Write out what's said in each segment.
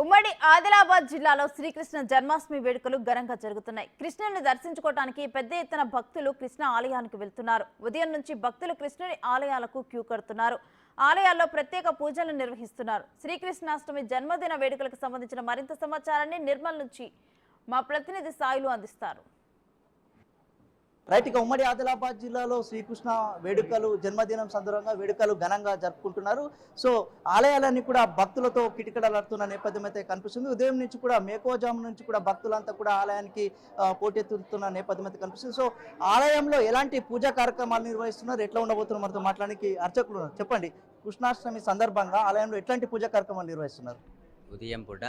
ఉమ్మడి ఆదిలాబాద్ జిల్లాలో శ్రీకృష్ణ జన్మాష్టమి వేడుకలు ఘనంగా జరుగుతున్నాయి. కృష్ణుని దర్శించుకోవడానికి పెద్ద ఎత్తున భక్తులు కృష్ణ ఆలయానికి వెళ్తున్నారు. ఉదయం నుంచి భక్తులు కృష్ణుని ఆలయాలకు క్యూ కడుతున్నారు. ఆలయాల్లో ప్రత్యేక పూజలు నిర్వహిస్తున్నారు. శ్రీకృష్ణాష్టమి జన్మదిన వేడుకలకు సంబంధించిన మరింత సమాచారాన్ని నిర్మల్ నుంచి మా ప్రతినిధి సాయిలు అందిస్తారు. రైట్, ఇక ఉమ్మడి ఆదిలాబాద్ జిల్లాలో శ్రీకృష్ణ వేడుకలు జన్మదినం సందర్భంగా వేడుకలు ఘనంగా జరుపుకుంటున్నారు. సో ఆలయాలన్నీ కూడా భక్తులతో కిటకిటలాడుతున్న నేపథ్యం అయితే కనిపిస్తుంది. ఉదయం నుంచి కూడా మేకోజాము నుంచి కూడా భక్తులంతా కూడా ఆలయానికి పోటెత్తుతున్న నేపథ్యం అయితే కనిపిస్తుంది. సో ఆలయంలో ఎలాంటి పూజా కార్యక్రమాలు నిర్వహిస్తున్నారు, ఎట్లా ఉండబోతున్నారు మనతో మాట్లాడడానికి అర్చకులు ఉన్నారు. చెప్పండి, కృష్ణాష్టమి సందర్భంగా ఆలయంలో ఎట్లాంటి పూజా కార్యక్రమాలు నిర్వహిస్తున్నారు? ఉదయం పూట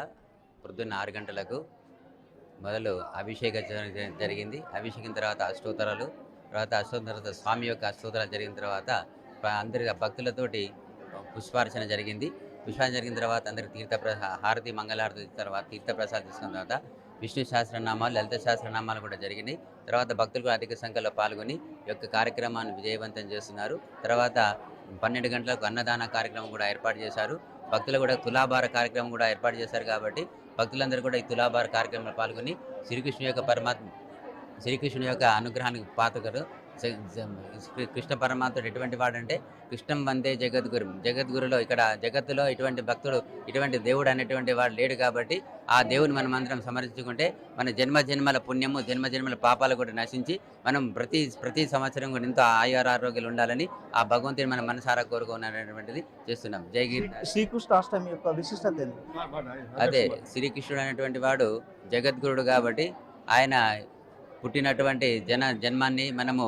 పొద్దున్న 6 గంటలకు మొదలు అభిషేకం జరిగింది. అభిషేకం తర్వాత అష్టోత్తరాలు, తర్వాత స్వామి యొక్క అష్టోత్తరాలు జరిగిన తర్వాత అందరి భక్తులతోటి పుష్పార్చన జరిగింది. పుష్పార్చన జరిగిన తర్వాత అందరికి హారతి మంగళహారతి తర్వాత తీర్థప్రసాదం తీసుకున్న తర్వాత విష్ణు సహస్రనామాలు, లలిత సహస్రనామాలు కూడా జరిగినాయి. తర్వాత భక్తులు కూడా అధిక సంఖ్యలో పాల్గొని ఈ యొక్క కార్యక్రమాన్ని విజయవంతం చేస్తున్నారు. తర్వాత 12 గంటలకు అన్నదాన కార్యక్రమం కూడా ఏర్పాటు చేశారు. భక్తులు కూడా తులాభార కార్యక్రమం కూడా ఏర్పాటు చేశారు. కాబట్టి భక్తులందరూ కూడా ఈ తులాభార కార్యక్రమంలో పాల్గొని శ్రీకృష్ణుని యొక్క అనుగ్రహానికి పాత్రలు. కృష్ణ పరమాత్ముడు ఎటువంటి వాడంటే కృష్ణం వందే జగద్గురులో ఇక్కడ జగత్తులో ఇటువంటి భక్తుడు, ఇటువంటి దేవుడు అనేటువంటి వాడు లేడు. కాబట్టి ఆ దేవుని మనం అందరం సమర్పించుకుంటే మన జన్మజన్మల పుణ్యము, జన్మజన్మల పాపాలు కూడా నశించి మనం ప్రతి సంవత్సరం కూడా ఎంతో ఆరోగ్యాలు ఉండాలని ఆ భగవంతుని మనం మనసారా కోరుకున్నటువంటిది చేస్తున్నాం. జై గిరి. శ్రీకృష్ణాష్టమి యొక్క విశిష్టత అదే, శ్రీకృష్ణుడు అనేటువంటి వాడు జగద్గురుడు కాబట్టి ఆయన పుట్టినటువంటి జన్మాన్ని మనము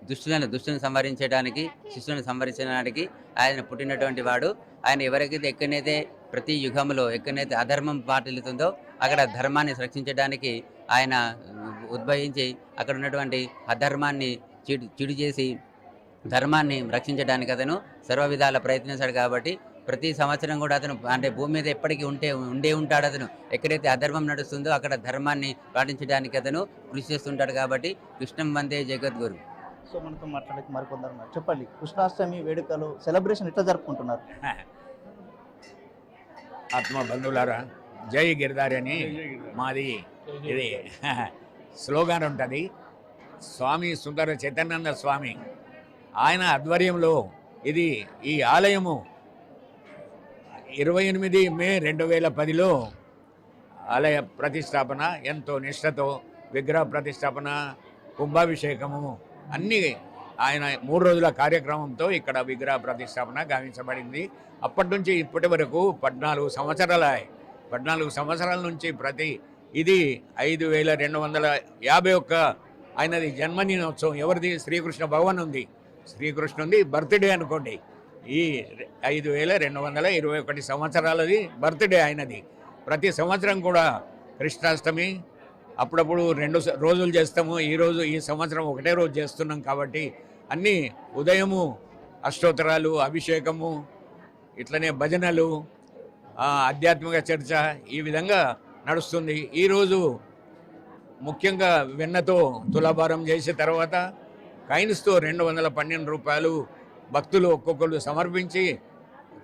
దుష్టులను సంహరించడానికి, శిష్యులను సంహరించడానికి ఆయన పుట్టినటువంటి వాడు. ఆయన ఎవరికైతే ఎక్కడైతే ప్రతి యుగంలో ఎక్కడైతే అధర్మం పాటిల్లుతుందో అక్కడ ధర్మాన్ని రక్షించడానికి ఆయన ఉద్భవించి అక్కడ ఉన్నటువంటి అధర్మాన్ని చిడు చేసి ధర్మాన్ని రక్షించడానికి అతను సర్వ విధాల ప్రయత్నించాడు. కాబట్టి ప్రతి సంవత్సరం కూడా అతను అంటే భూమి మీద ఎప్పటికీ ఉండే ఉంటాడు. అతను ఎక్కడైతే అధర్మం నడుస్తుందో అక్కడ ధర్మాన్ని పాటించడానికి అతను కృషి చేస్తుంటాడు. కాబట్టి కృష్ణం వందే జగద్గురు. సో మనతో మాట్లాడక మరికొందరు ఉన్నారు. చెప్పండి, కృష్ణాష్టమి వేడుకలు సెలబ్రేషన్ ఎట్లా జరుపుకుంటున్నారు? ఆత్మ బంధువులారా, జై గిరిధారి అని మాది ఇది స్లోగాన్ ఉంటుంది. స్వామి సుందర చైతన్యానంద స్వామి ఆయన ఆధ్వర్యంలో ఈ ఆలయము 28 మే 2010లో ఆలయ ప్రతిష్టాపన ఎంతో నిష్ఠతో, విగ్రహ ప్రతిష్టాపన, కుంభాభిషేకము అన్నీ ఆయన 3 రోజుల కార్యక్రమంతో ఇక్కడ విగ్రహ ప్రతిష్టాపన గావించబడింది. అప్పటి నుంచి ఇప్పటి వరకు 14 సంవత్సరాల నుంచి ఇది 5251 ఆయనది జన్మదినోత్సవం. ఎవరిది? శ్రీకృష్ణ భగవాన్ ఉంది, శ్రీకృష్ణుంది బర్త్డే అనుకోండి. ఈ 5221 సంవత్సరాలది బర్త్డే ఆయనది. ప్రతి సంవత్సరం కూడా కృష్ణాష్టమి అప్పుడప్పుడు 2 రోజులు చేస్తాము. ఈ సంవత్సరం ఒకటే రోజు చేస్తున్నాం. కాబట్టి అన్నీ ఉదయము అష్టోత్తరాలు, అభిషేకము, ఇట్లనే భజనలు, ఆధ్యాత్మిక చర్చ ఈ విధంగా నడుస్తుంది. ఈరోజు ముఖ్యంగా వెన్నతో తులాభారం చేసిన తర్వాత కాయిన్స్తో 212 రూపాయలు భక్తులు ఒక్కొక్కరు సమర్పించి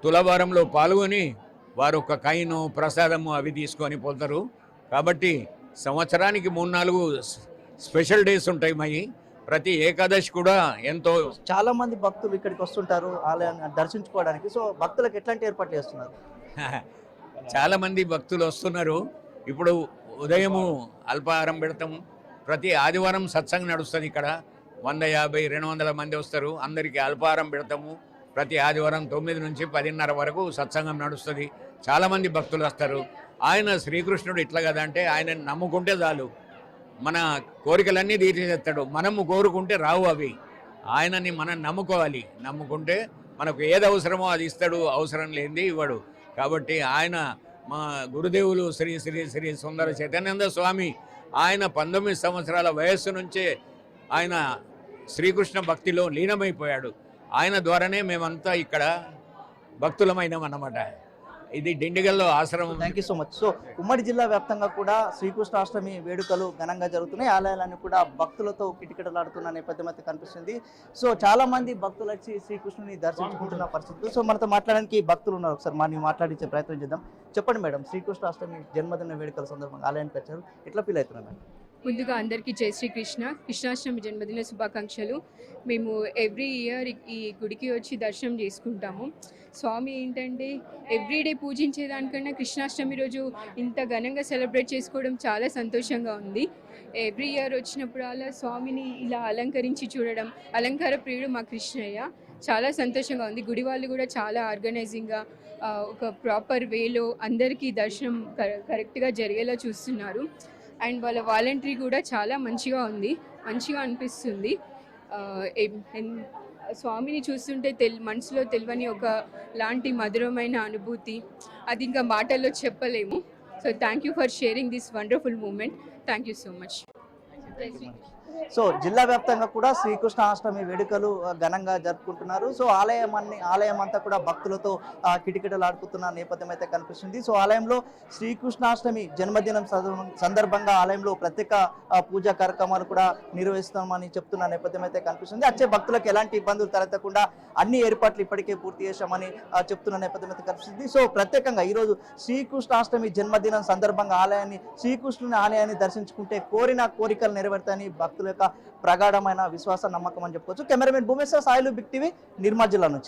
తులాభారంలో పాల్గొని వారు ఒక కాయిను, ప్రసాదము అవి తీసుకొని పోతారు. కాబట్టి సంవత్సరానికి 3-4 స్పెషల్ డేస్ ఉంటాయి. ప్రతి ఏకాదశి కూడా ఎంతో చాలా మంది భక్తులు ఇక్కడికి వస్తుంటారు ఆలయాన్ని దర్శించుకోవడానికి. సో భక్తులకు ఎట్లాంటి ఏర్పాట్లు చేస్తున్నారు? చాలా మంది భక్తులు వస్తున్నారు. ఇప్పుడు ఉదయము అల్పాహారం పెడతాము. ప్రతి ఆదివారం సత్సంగం నడుస్తుంది. ఇక్కడ 150-200 మంది వస్తారు. అందరికీ అల్పాహారం పెడతాము. ప్రతి ఆదివారం 9 నుంచి 10:30 వరకు సత్సంగం నడుస్తుంది. చాలామంది భక్తులు వస్తారు. ఆయన శ్రీకృష్ణుడు ఇట్లా కదా అంటే ఆయన నమ్ముకుంటే చాలు, మన కోరికలన్నీ తీర్చేస్తాడు. మనము కోరుకుంటే రావు అవి. ఆయనని మనం నమ్ముకోవాలి. నమ్ముకుంటే మనకు ఏది అవసరమో అది ఇస్తాడు, అవసరం లేనిది ఇవ్వడు. కాబట్టి ఆయన మా గురుదేవులు శ్రీ శ్రీ శ్రీ సుందర చైతన్యానంద స్వామి ఆయన 19 సంవత్సరాల వయస్సు నుంచే ఆయన శ్రీకృష్ణ భక్తిలో లీనమైపోయాడు. ఆయన ద్వారానే మేమంతా ఇక్కడ భక్తులమైనాం అన్నమాట. ఇది డిండిగల్లో ఆశ్రమం. Thank you so much. So ఉమ్మడి జిల్లా వ్యాప్తంగా కూడా శ్రీకృష్ణాష్టమి వేడుకలు ఘనంగా జరుగుతున్నాయి. ఆలయాలన్నీ కూడా భక్తులతో కిటకిటలాడుతున్న నేపథ్యం అయితే కనిపిస్తుంది. సో చాలా మంది భక్తులు వచ్చి శ్రీకృష్ణుని దర్శించుకుంటున్న పరిస్థితులు. సో మనతో మాట్లాడడానికి భక్తులు ఉన్నారు, ఒకసారి మనం మాట్లాడించే ప్రయత్నం చేద్దాం. చెప్పండి మేడం, శ్రీకృష్ణాష్టమి జన్మదిన వేడుకల సందర్భంగా ఆలయానికి వచ్చారు, ఎట్లా ఫీల్ అవుతున్నారు మేడం? ముందుగా అందరికీ జై శ్రీకృష్ణ. కృష్ణాష్టమి జన్మదిన శుభాకాంక్షలు. మేము ఎవ్రీ ఇయర్ ఈ గుడికి వచ్చి దర్శనం చేసుకుంటాము. స్వామి ఏంటంటే ఎవ్రీడే పూజించేదానికన్నా కృష్ణాష్టమి రోజు ఇంత ఘనంగా సెలబ్రేట్ చేసుకోవడం చాలా సంతోషంగా ఉంది. ఎవ్రీ ఇయర్ వచ్చినప్పుడు అలా స్వామిని ఇలా అలంకరించి చూడడం, అలంకార ప్రియుడు మా కృష్ణయ్య, చాలా సంతోషంగా ఉంది. గుడి వాళ్ళు కూడా చాలా ఆర్గనైజింగ్గా ఒక ప్రాపర్ వేలో అందరికీ దర్శనం కరెక్ట్గా జరిగేలా చూస్తున్నారు. అండ్ వాళ్ళ వాలంటరీ కూడా చాలా మంచిగా ఉంది, మంచిగా అనిపిస్తుంది. స్వామిని చూస్తుంటే మనసులో తెలియని ఒక లాంటి మధురమైన అనుభూతి, అది ఇంకా మాటల్లో చెప్పలేము. So thank you for sharing this wonderful moment. Thank you so much. So జిల్లా వ్యాప్తంగా కూడా శ్రీకృష్ణాష్టమి వేడుకలు ఘనంగా జరుపుకుంటున్నారు. సో ఆలయం అంతా కూడా భక్తులతో కిటకిటలాడుతున్న నేపథ్యం అయితే కనిపిస్తుంది. సో ఆలయంలో శ్రీకృష్ణాష్టమి జన్మదినం సందర్భంగా ఆలయంలో ప్రత్యేక పూజా కార్యక్రమాలు కూడా నిర్వహిస్తామని చెప్తున్న నేపథ్యం అయితే కనిపిస్తుంది. వచ్చే భక్తులకు ఎలాంటి ఇబ్బందులు తలెత్తకుండా అన్ని ఏర్పాట్లు ఇప్పటికే పూర్తి చేశామని చెప్తున్న నేపథ్యం అయితే కనిపిస్తుంది. సో ప్రత్యేకంగా ఈరోజు శ్రీకృష్ణాష్టమి జన్మదినం సందర్భంగా శ్రీకృష్ణుని ఆలయాన్ని దర్శించుకుంటే కోరిన కోరికలు నెరవేరుతాయని భక్తుల యొక్క ప్రగాఢమైన విశ్వాస నమ్మకం అని చెప్పుకోవచ్చు. Cameraman Bhumeshwar, Sailu, Big TV, Nirmal జిల్లా నుంచి.